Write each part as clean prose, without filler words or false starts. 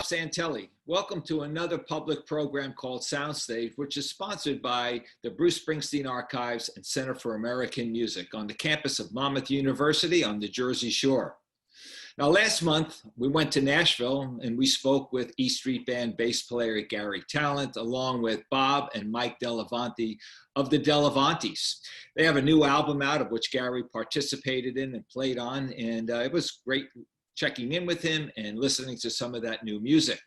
Santelli. Welcome to another public program called Soundstage, which is sponsored by the Bruce Springsteen Archives and Center for American Music on the campus of Monmouth University on the Jersey Shore. Now, last month, we went to Nashville and we spoke with E Street Band bass player Gary Talent, along with Bob and Mike Delavanti of the Delavantis. They have a new album out of which Gary participated in and played on, and it was great checking in with him and listening to some of that new music.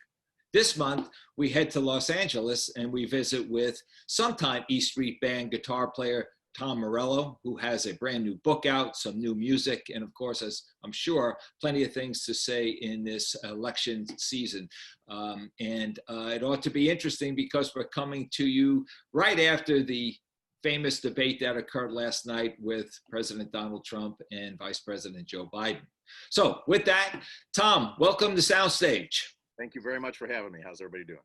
This month, we head to Los Angeles and we visit with sometime E Street Band guitar player Tom Morello, who has a brand new book out, some new music, and of course, as I'm sure, plenty of things to say in this election season. It ought to be interesting because we're coming to you right after the famous debate that occurred last night with President Donald Trump and Vice President Joe Biden. So with that, Tom, welcome to Soundstage. Thank you very much for having me. How's everybody doing?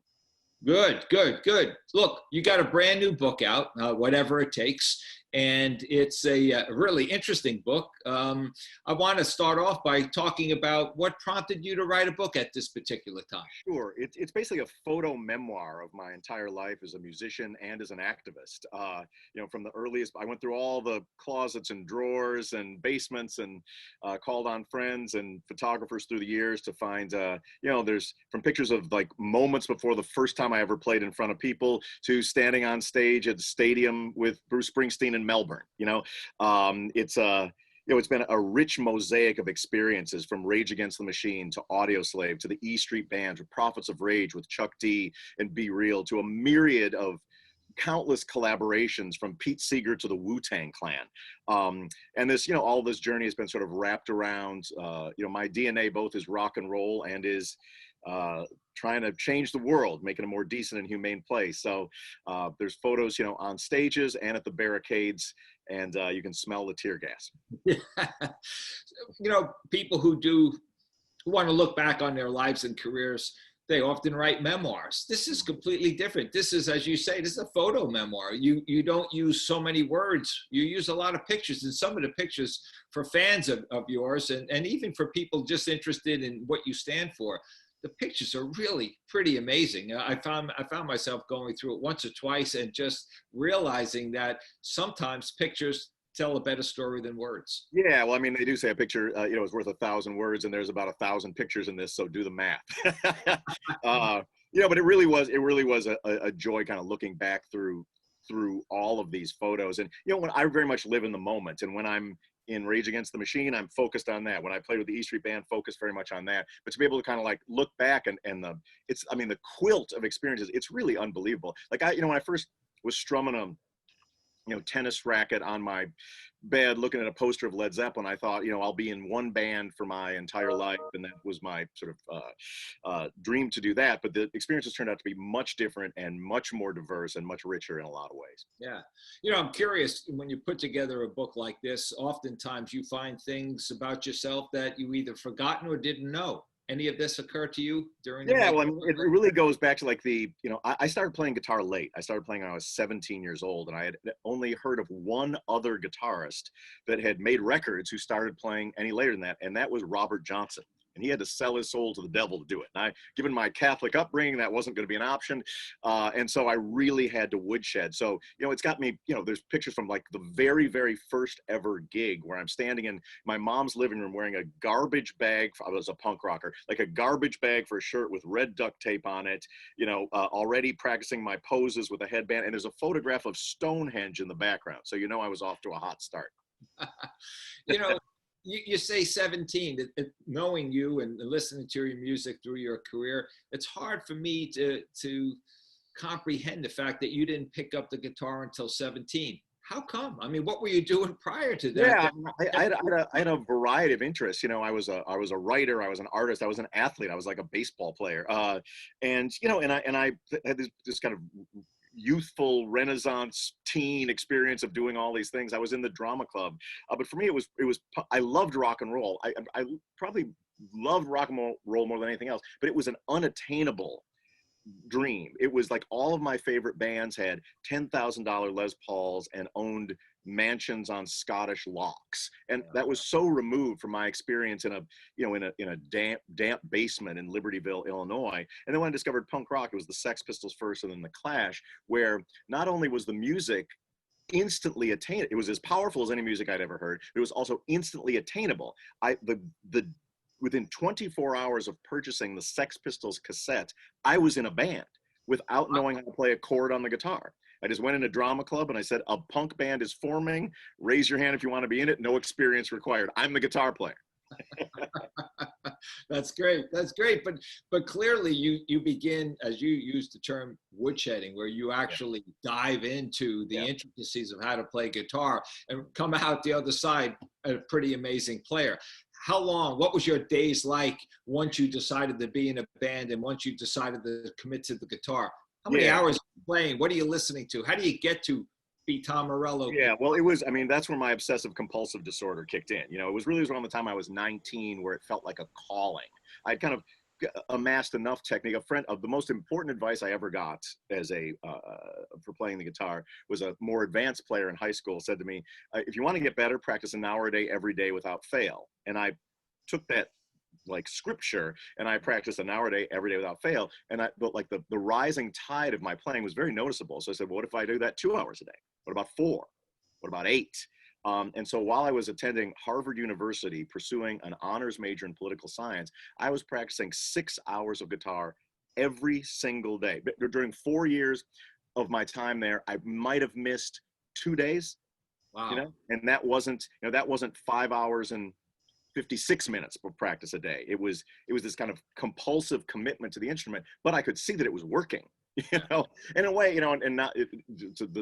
Good, good, good. Look, you got a brand new book out, Whatever It Takes, and it's a really interesting book. I want to start off by talking about what prompted you to write a book at this particular time. Sure. It's basically a photo memoir of my entire life as a musician and as an activist. From the earliest, I went through all the closets and drawers and basements and called on friends and photographers through the years to find, there's from pictures of like moments before the first time I ever played in front of people to standing on stage at the stadium with Bruce Springsteen in Melbourne. It's been a rich mosaic of experiences, from Rage Against the Machine to Audioslave to the E Street Band to Prophets of Rage with Chuck D and Be Real to a myriad of countless collaborations from Pete Seeger to the Wu-Tang Clan. And this, all this journey has been sort of wrapped around, my DNA both is rock and roll and is trying to change the world, make it a more decent and humane place. So there's photos, on stages and at the barricades, and you can smell the tear gas. People who want to look back on their lives and careers, they often write memoirs. This is completely different. This is, as you say, this is a photo memoir. You don't use so many words. You use a lot of pictures, and some of the pictures for fans of yours, and even for people just interested in what you stand for, the pictures are really pretty amazing. I found myself going through it once or twice and just realizing that sometimes pictures tell a better story than words. Yeah, well, I mean, they do say a picture, is worth 1,000 words, and there's about 1,000 pictures in this, so do the math. But it really was a joy kind of looking back through all of these photos. And, when I very much live in the moment, and when I'm in Rage Against the Machine, I'm focused on that. When I played with the E Street Band, focused very much on that. But to be able to kind of like look back and the quilt of experiences, it's really unbelievable. Like when I first was strumming a tennis racket on my bed, looking at a poster of Led Zeppelin, I thought, I'll be in one band for my entire life. And that was my sort of dream to do that. But the experiences turned out to be much different and much more diverse and much richer in a lot of ways. Yeah. I'm curious, when you put together a book like this, oftentimes you find things about yourself that you either forgotten or didn't know. Any of this occur to you during the well, I mean, it really goes back to like I started playing guitar late. I started playing when I was 17 years old, and I had only heard of one other guitarist that had made records who started playing any later than that, and that was Robert Johnson. And he had to sell his soul to the devil to do it. And given my Catholic upbringing, that wasn't going to be an option. And so I really had to woodshed. So, it's got me, there's pictures from like the very, very first ever gig where I'm standing in my mom's living room wearing a garbage bag. I was a punk rocker, like a garbage bag for a shirt with red duct tape on it, already practicing my poses with a headband. And there's a photograph of Stonehenge in the background. So, I was off to a hot start. You say 17, knowing you and listening to your music through your career, it's hard for me to comprehend the fact that you didn't pick up the guitar until 17. How come? I mean, what were you doing prior to that? Yeah, I had a variety of interests. I was a writer, I was an artist, I was an athlete, I was like a baseball player. And I had this kind of youthful Renaissance teen experience of doing all these things. I was in the drama club, but for me, it was I loved rock and roll. I probably loved rock and roll more than anything else, but it was an unattainable dream. It was like all of my favorite bands had $10,000 Les Pauls and owned mansions on Scottish lochs. And that was so removed from my experience in a damp basement in Libertyville, Illinois. And then when I discovered punk rock, it was the Sex Pistols first and then the Clash, where not only was the music instantly attainable, it was as powerful as any music I'd ever heard, but it was also instantly attainable. Within 24 hours of purchasing the Sex Pistols cassette, I was in a band without knowing how to play a chord on the guitar. I just went in a drama club and I said, a punk band is forming. Raise your hand if you want to be in it. No experience required. I'm the guitar player. That's great. That's great. But clearly you begin, as you use the term, woodshedding, where you actually dive into the intricacies of how to play guitar and come out the other side a pretty amazing player. How long, what was your days like once you decided to be in a band and once you decided to commit to the guitar? How many hours are you playing? What are you listening to? How do you get to be Tom Morello? Yeah, well, that's where my obsessive compulsive disorder kicked in. It was really around the time I was 19 where it felt like a calling. I'd kind of amassed enough technique. A friend of the most important advice I ever got for playing the guitar was a more advanced player in high school said to me, if you want to get better, practice an hour a day, every day without fail. And I took that like scripture and I practiced an hour a day, every day without fail. But like the rising tide of my playing was very noticeable. So I said, well, what if I do that 2 hours a day? What about 4? What about 8? And so while I was attending Harvard University, pursuing an honors major in political science, I was practicing 6 hours of guitar every single day. But during 4 years of my time there, I might have missed 2 days. Wow. And that wasn't 5 hours and 56 minutes of practice a day. It was this kind of compulsive commitment to the instrument, but I could see that it was working. In a way, and not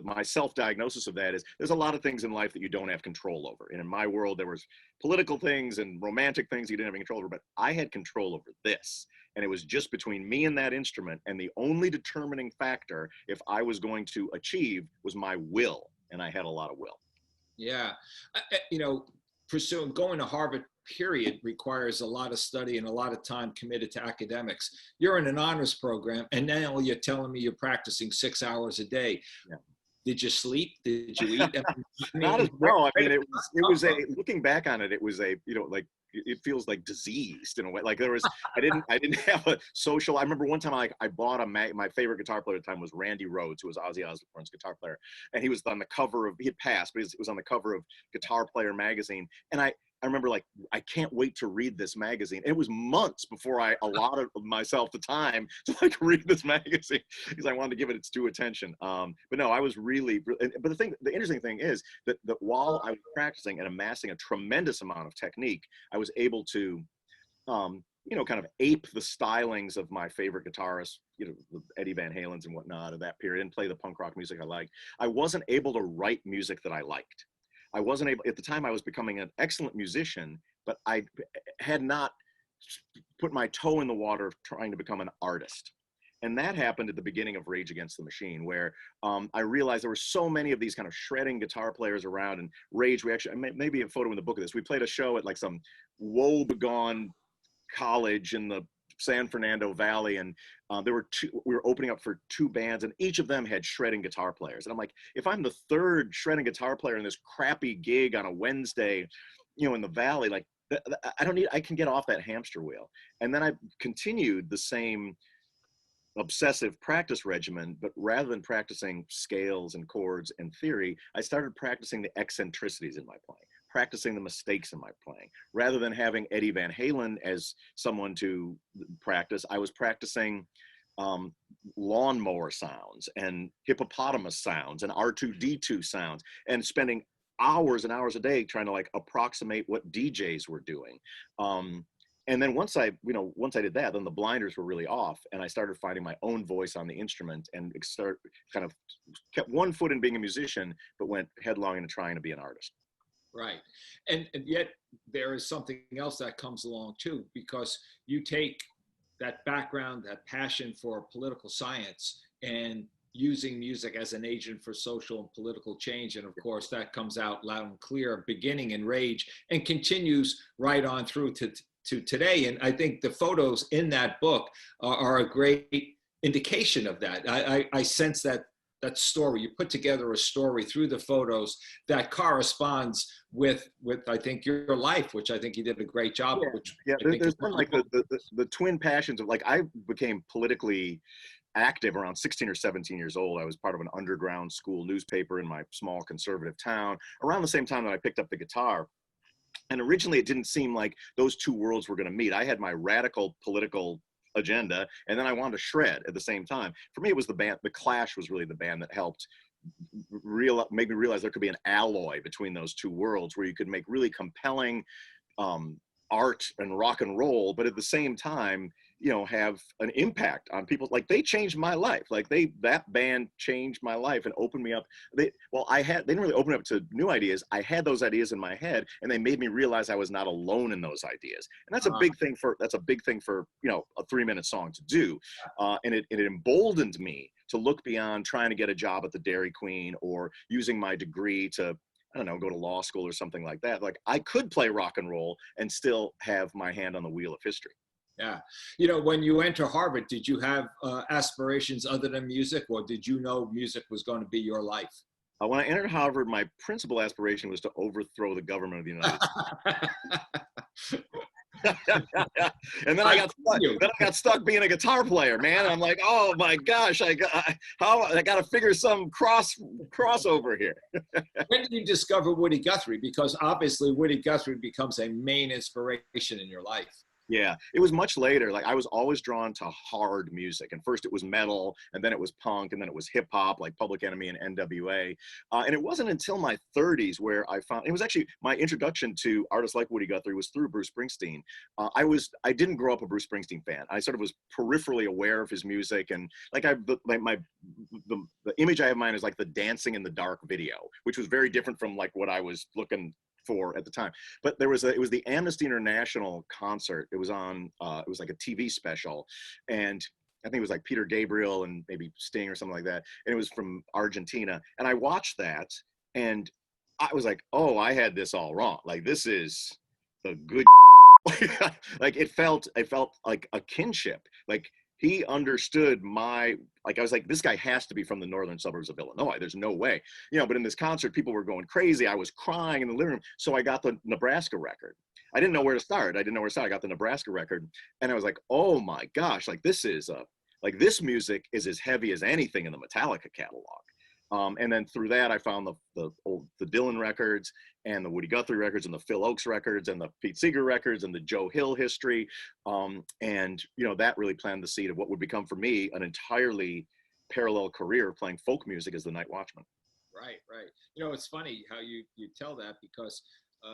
my self-diagnosis of that is there's a lot of things in life that you don't have control over. And in my world, there was political things and romantic things you didn't have any control over, but I had control over this. And it was just between me and that instrument. And the only determining factor, if I was going to achieve, was my will. And I had a lot of will. Yeah. Going to Harvard period requires a lot of study and a lot of time committed to academics. You're in an honors program and now you're telling me you're practicing 6 hours a day. Yeah. Did you sleep? Did you eat? Looking back on it, it was it feels like diseased in a way. Like I didn't have a social. I remember one time I bought my favorite guitar player at the time was Randy Rhoads, who was Ozzy Osbourne's guitar player. And he was on the cover of, he had passed, but it was on the cover of Guitar Player magazine. And I remember I can't wait to read this magazine. It was months before I allotted myself the time to read this magazine because I wanted to give it its due attention. But no, I was really, but the interesting thing is that while I was practicing and amassing a tremendous amount of technique, I was able to, kind of ape the stylings of my favorite guitarists, Eddie Van Halen's and whatnot of that period, and play the punk rock music I liked. I wasn't able to write music that I liked. I wasn't able, at the time I was becoming an excellent musician, but I had not put my toe in the water of trying to become an artist. And that happened at the beginning of Rage Against the Machine, where I realized there were so many of these kind of shredding guitar players around. And Rage, we actually, maybe a photo in the book of this, we played a show at like some woe-begone college in the San Fernando Valley, and we were opening up for 2 bands, and each of them had shredding guitar players. And I'm like, if I'm the 3rd shredding guitar player in this crappy gig on a Wednesday, in the Valley, like I can get off that hamster wheel. And then I continued the same obsessive practice regimen, but rather than practicing scales and chords and theory, I started practicing the eccentricities in my playing, practicing the mistakes in my playing. Rather than having Eddie Van Halen as someone to practice, I was practicing lawnmower sounds and hippopotamus sounds and R2D2 sounds, and spending hours and hours a day trying to approximate what DJs were doing. And then once I did that, then the blinders were really off, and I started finding my own voice on the instrument, and kept one foot in being a musician, but went headlong into trying to be an artist. Right. And yet there is something else that comes along too, because you take that background, that passion for political science, and using music as an agent for social and political change. And of course, that comes out loud and clear, beginning in Rage, and continues right on through to today. And I think the photos in that book are a great indication of that. I sense that that story. You put together a story through the photos that corresponds with I think your life, which I think you did a great job Yeah, of. Which yeah. I think There's is been like the twin passions of like I became politically active around 16 or 17 years old. I was part of an underground school newspaper in my small conservative town around the same time that I picked up the guitar. And originally it didn't seem like those two worlds were going to meet. I had my radical political agenda, and then I wanted to shred at the same time. For me, it was the band, the Clash was really the band that helped make me realize there could be an alloy between those two worlds where you could make really compelling um, art and rock and roll, but at the same time, have an impact on people. Like they changed my life. Like that band changed my life and opened me up. They didn't really open up to new ideas. I had those ideas in my head, and they made me realize I was not alone in those ideas. And that's a big thing for a 3-minute song to do. And it emboldened me to look beyond trying to get a job at the Dairy Queen or using my degree to, I don't know, go to law school or something like that. Like I could play rock and roll and still have my hand on the wheel of history. Yeah. When you enter Harvard, did you have aspirations other than music, or did you know music was going to be your life? When I entered Harvard, my principal aspiration was to overthrow the government of the United States. And then I got stuck being a guitar player, man. And I'm like, oh my gosh, I got to figure some crossover here. When did you discover Woody Guthrie? Because obviously Woody Guthrie becomes a main inspiration in your life. Yeah, it was much later. Like I was always drawn to hard music, and first it was metal, and then it was punk, and then it was hip hop, like Public Enemy and NWA. And it wasn't until my 30s where I found it was actually my introduction to artists like Woody Guthrie was through Bruce Springsteen. I didn't grow up a Bruce Springsteen fan. I sort of was peripherally aware of his music, and like the image I have in mind is like the Dancing in the Dark video, which was very different from like what I was looking for at the time. But it was the Amnesty International concert. It was on it was like a TV special, and I think it was like Peter Gabriel and maybe Sting or something like that, and it was from Argentina. And I watched that, and I was like, oh, I had this all wrong. Like this is the good like it felt like a kinship. Like he understood I was like, this guy has to be from the northern suburbs of Illinois. There's no way, but in this concert, people were going crazy. I was crying in the living room. So I got the Nebraska record. I didn't know where to start. I got the Nebraska record, and I was like, oh my gosh, like this this music is as heavy as anything in the Metallica catalog. And then through that, I found the Dylan records and the Woody Guthrie records and the Phil Ochs records and the Pete Seeger records and the Joe Hill history. And that really planted the seed of what would become for me an entirely parallel career playing folk music as the night watchman. Right. It's funny how you tell that, because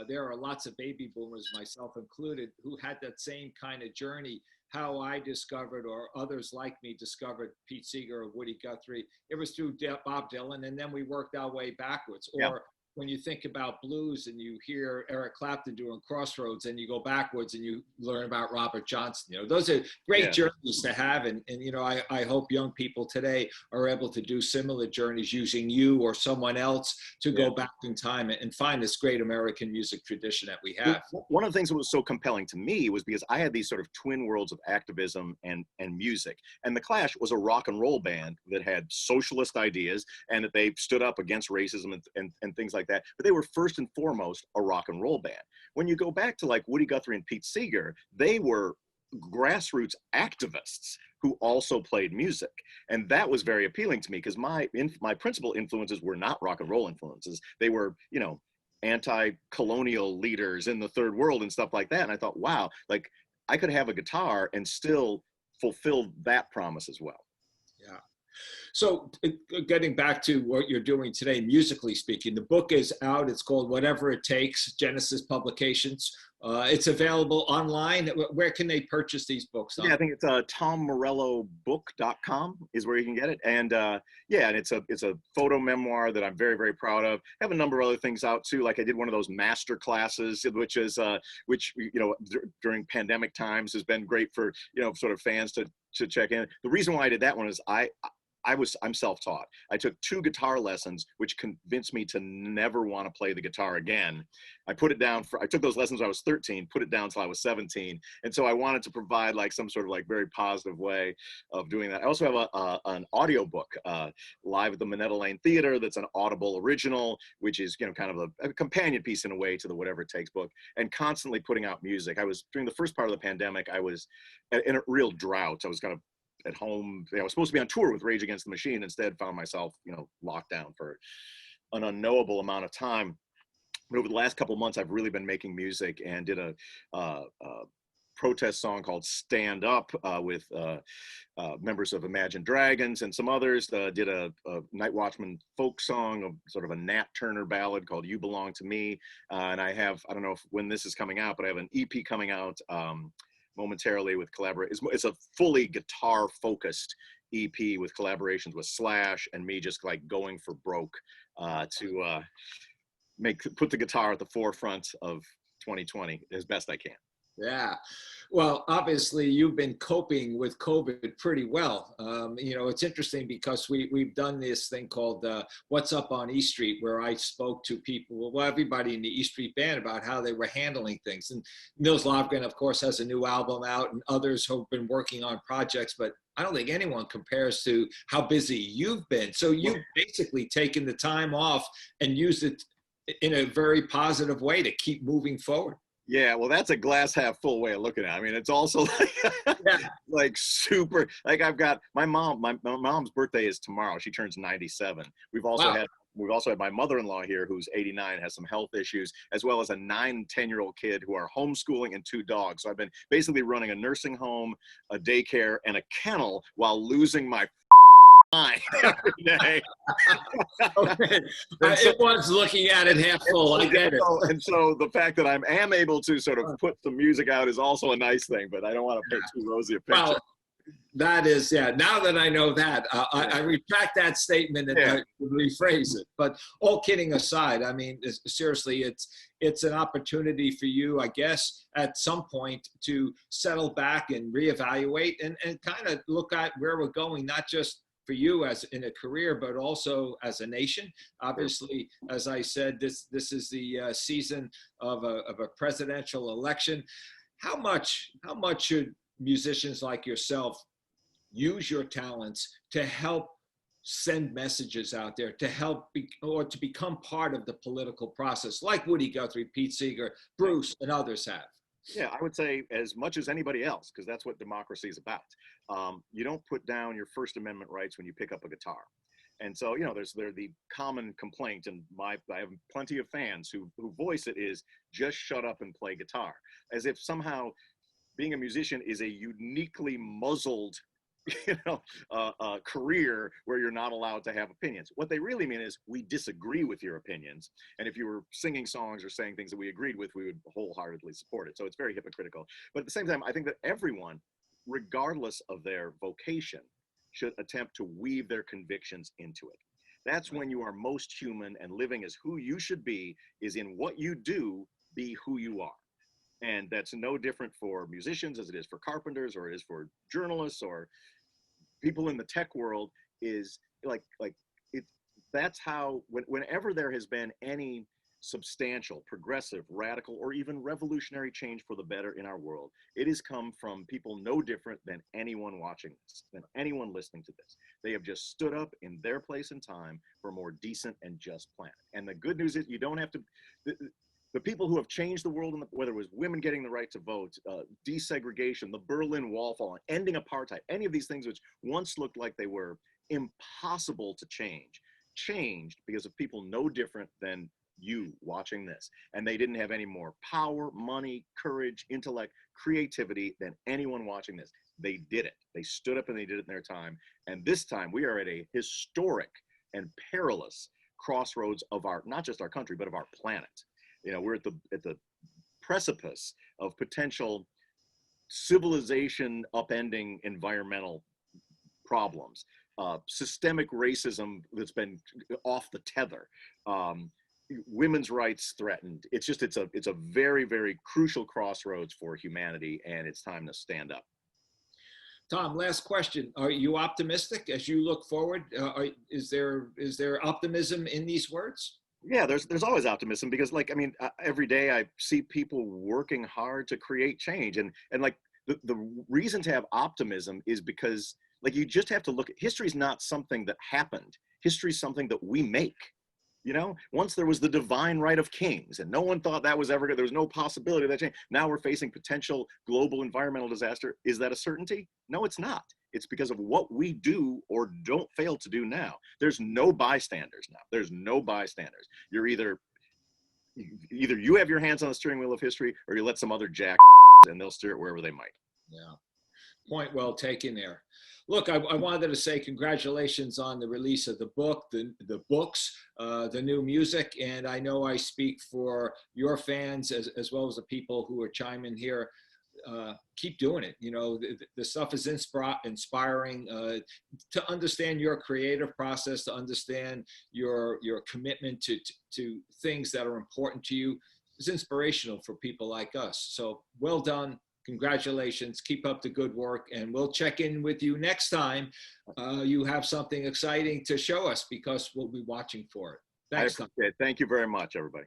there are lots of baby boomers, myself included, who had that same kind of journey. How I discovered, or others like me discovered, Pete Seeger or Woody Guthrie, it was through Bob Dylan, and then we worked our way backwards. Or Yeah. When you think about blues and you hear Eric Clapton doing Crossroads, and you go backwards and you learn about Robert Johnson. Those are great journeys to have. And I hope young people today are able to do similar journeys using you or someone else to go back in time and find this great American music tradition that we have. One of the things that was so compelling to me was because I had these sort of twin worlds of activism and music. And the Clash was a rock and roll band that had socialist ideas, and that they stood up against racism and things like that. But they were first and foremost a rock and roll band. When you go back to like Woody Guthrie and Pete Seeger, they were grassroots activists who also played music. And that was very appealing to me, because my principal influences were not rock and roll influences. They were, anti-colonial leaders in the third world and stuff like that. And I thought, wow, like I could have a guitar and still fulfill that promise as well. Yeah. So getting back to what you're doing today, musically speaking, the book is out. It's called Whatever It Takes, Genesis Publications. It's available online. Where can they purchase these books? Yeah, I think it's tommorellobook.com is where you can get it. And and it's a photo memoir that I'm very, very proud of. I have a number of other things out too. Like I did one of those master classes, which during pandemic times has been great for, sort of fans to check in. The reason why I did that one is I I'm self-taught. I took 2 guitar lessons, which convinced me to never want to play the guitar again. I took those lessons when I was 13, put it down until I was 17. And so I wanted to provide like some sort of like very positive way of doing that. I also have an audio book, live at the Minetta Lane Theater. That's an Audible original, which is, kind of a companion piece in a way to the Whatever It Takes book, and constantly putting out music. During the first part of the pandemic, I was in a real drought. I was kind of at home. I was supposed to be on tour with Rage Against the Machine. Instead, found myself, locked down for an unknowable amount of time. But over the last couple of months, I've really been making music, and did a protest song called Stand Up with members of Imagine Dragons and some others. Did a Night Watchman folk song, sort of a Nat Turner ballad called You Belong to Me. And I don't know when this is coming out, but I have an EP coming out momentarily with it's a fully guitar focused EP with collaborations with Slash and me, just like going for broke to put the guitar at the forefront of 2020 as best I can. Yeah. Well, obviously you've been coping with COVID pretty well. It's interesting because we've done this thing called What's Up on E Street, where I spoke to people, well, everybody in the E Street band, about how they were handling things. And Nils Lofgren, of course, has a new album out, and others who've been working on projects, but I don't think anyone compares to how busy you've been. So you've basically taken the time off and used it in a very positive way to keep moving forward. Yeah, well, that's a glass half full way of looking at it. I mean, it's also like, like super, like I've got my mom's birthday is tomorrow. She turns 97. We've also had my mother-in-law here, who's 89, has some health issues, as well as a 9-10-year-old kid who are homeschooling, and 2 dogs. So I've been basically running a nursing home, a daycare, and a kennel while losing my mind every day. Okay. It was looking at it half full. I get it. And so the fact that I am able to sort of put some music out is also a nice thing, but I don't want to paint too rosy a picture. Well, that is, now that I know that, I retract that statement and rephrase it. But all kidding aside, I mean, seriously, it's an opportunity for you, I guess, at some point to settle back and reevaluate and kind of look at where we're going, not just for you as in a career, but also as a nation. Obviously, as I said, this is the season of a presidential election. How much should musicians like yourself use your talents to help send messages out there, to help to become part of the political process, like Woody Guthrie, Pete Seeger, Bruce, and others have? Yeah, I would say as much as anybody else, because that's what democracy is about. You don't put down your First Amendment rights when you pick up a guitar. And so, there's the common complaint, and I have plenty of fans who voice it, is just shut up and play guitar, as if somehow being a musician is a uniquely muzzled career where you're not allowed to have opinions. What they really mean is we disagree with your opinions. And if you were singing songs or saying things that we agreed with, we would wholeheartedly support it. So it's very hypocritical. But at the same time, I think that everyone, regardless of their vocation, should attempt to weave their convictions into it. That's when you are most human, and living as who you should be is in what you do, be who you are. And that's no different for musicians as it is for carpenters, or it is for journalists, or people in the tech world. Is like it. That's how whenever there has been any substantial, progressive, radical, or even revolutionary change for the better in our world, it has come from people no different than anyone watching this, than anyone listening to this. They have just stood up in their place and time for a more decent and just planet. And the good news is you don't have to. The people who have changed the world, whether it was women getting the right to vote, desegregation, the Berlin Wall falling, ending apartheid, any of these things which once looked like they were impossible to change, changed because of people no different than you watching this. And they didn't have any more power, money, courage, intellect, creativity than anyone watching this. They did it. They stood up and they did it in their time. And this time we are at a historic and perilous crossroads of not just our country, but of our planet. We're at the precipice of potential civilization upending environmental problems, systemic racism that's been off the tether, women's rights threatened. It's a very, very crucial crossroads for humanity, and it's time to stand up. Tom, last question. Are you optimistic as you look forward? Is there optimism in these words? Yeah, there's always optimism because, like, I mean, every day I see people working hard to create change, and like the reason to have optimism is because, like, you just have to look at history is not something that happened. History is something that we make. You know, once there was the divine right of kings, and no one thought that was ever good. There was no possibility of that change. Now we're facing potential global environmental disaster. Is that a certainty? No, it's not. It's because of what we do or don't fail to do now. There's no bystanders now. There's no bystanders. You're either you have your hands on the steering wheel of history, or you let some other jack and they'll steer it wherever they might. Yeah. Point well taken there. Look, I wanted to say congratulations on the release of the book, the books, the new music, and I know I speak for your fans as well as the people who are chiming here. Keep doing it. You know, the stuff is inspiring to understand your creative process, to understand your commitment to things that are important to you. It's inspirational for people like us. So well done. Congratulations. Keep up the good work, and we'll check in with you next time you have something exciting to show us, because we'll be watching for it. Thanks, Tom. I appreciate it. Thank you very much, everybody.